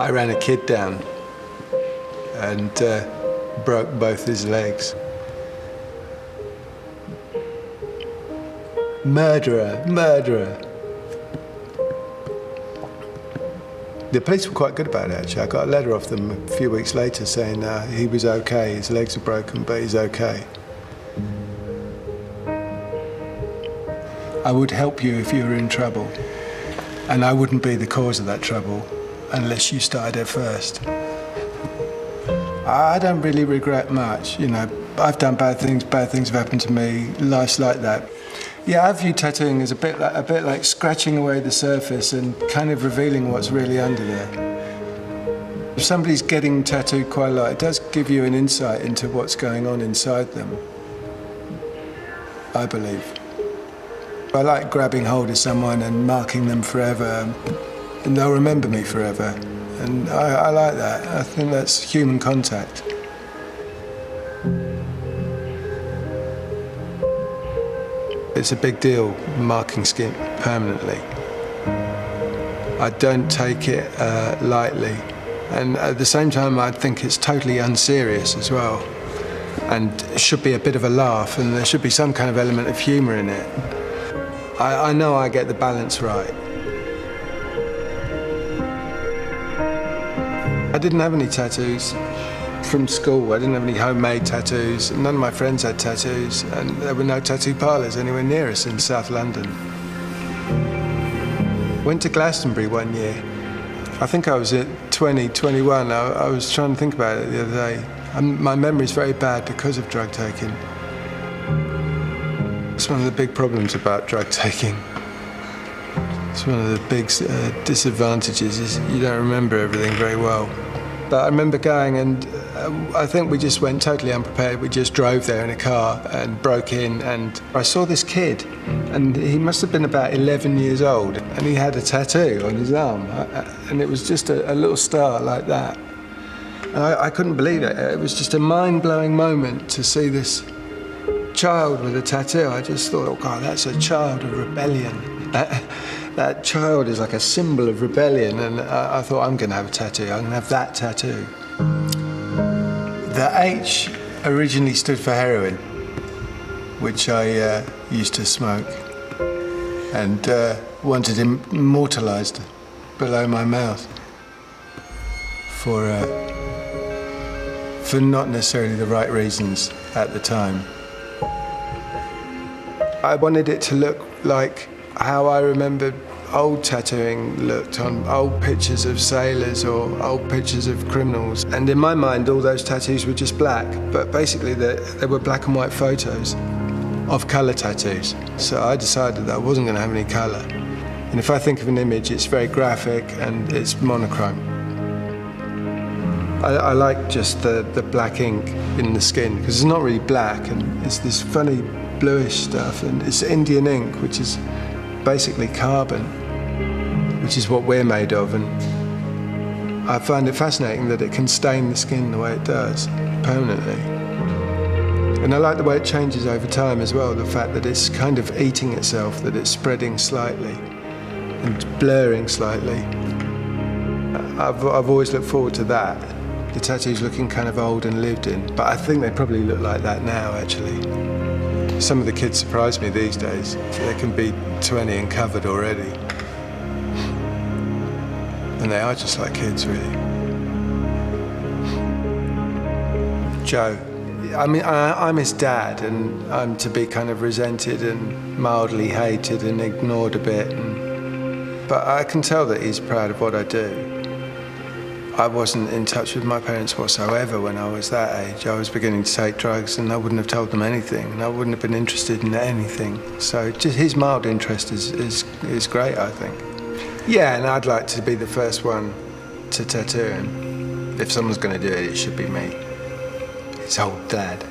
I ran a kid down and broke both his legs. Murderer, murderer. The police were quite good about it, actually. I got a letter off them a few weeks later saying he was okay, his legs were broken, but he's okay. I would help you if you were in trouble, and I wouldn't be the cause of that trouble unless you started it first. I don't really regret much, you know. I've done bad things have happened to me, life's like that. Yeah, I view tattooing as a bit like scratching away the surface and kind of revealing what's really under there. If somebody's getting tattooed quite a lot, it does give you an insight into what's going on inside them, I believe. I like grabbing hold of someone and marking them forever, and they'll remember me forever. And I like that. I think that's human contact. It's a big deal, marking skin permanently. I don't take it lightly. And at the same time, I think it's totally unserious as well. And it should be a bit of a laugh, and there should be some kind of element of humour in it. I know I get the balance right. I didn't have any tattoos from school. I didn't have any homemade tattoos. None of my friends had tattoos, and there were no tattoo parlours anywhere near us in South London. Went to Glastonbury one year. I think I was at 20, 21. I was trying to think about it the other day. My memory's very bad because of drug taking. It's one of the big problems about drug taking. It's one of the big disadvantages is you don't remember everything very well. But I remember going, and I think we just went totally unprepared. We just drove there in a car and broke in, and I saw this kid, and he must have been about 11 years old, and he had a tattoo on his arm, and it was just a little star like that. And I couldn't believe it. It was just a mind-blowing moment to see this child with a tattoo. I just thought, oh God, that's a child of rebellion. That child is like a symbol of rebellion, and I thought, I'm going to have a tattoo. I'm going to have that tattoo. The H originally stood for heroin, which I used to smoke, and wanted immortalised below my mouth for not necessarily the right reasons at the time. I wanted it to look like how I remembered old tattooing looked on old pictures of sailors or old pictures of criminals. And in my mind, all those tattoos were just black, but basically they were black and white photos of colour tattoos. So I decided that I wasn't going to have any colour. And if I think of an image, it's very graphic and it's monochrome. I like just the black ink in the skin, because it's not really black, and it's this funny bluish stuff, and it's Indian ink, which is basically carbon, which is what we're made of, and I find it fascinating that it can stain the skin the way it does, permanently. And I like the way it changes over time as well, the fact that it's kind of eating itself, that it's spreading slightly and blurring slightly. I've always looked forward to that. The tattoos looking kind of old and lived in, but I think they probably look like that now, actually. Some of the kids surprise me these days. They can be 20 and covered already. And they are just like kids, really. Joe. I mean, I'm his dad, and I'm to be kind of resented and mildly hated and ignored a bit. But I can tell that he's proud of what I do. I wasn't in touch with my parents whatsoever when I was that age. I was beginning to take drugs, and I wouldn't have told them anything, and I wouldn't have been interested in anything. So just his mild interest is great, I think. Yeah, and I'd like to be the first one to tattoo him. If someone's going to do it, it should be me. His old dad.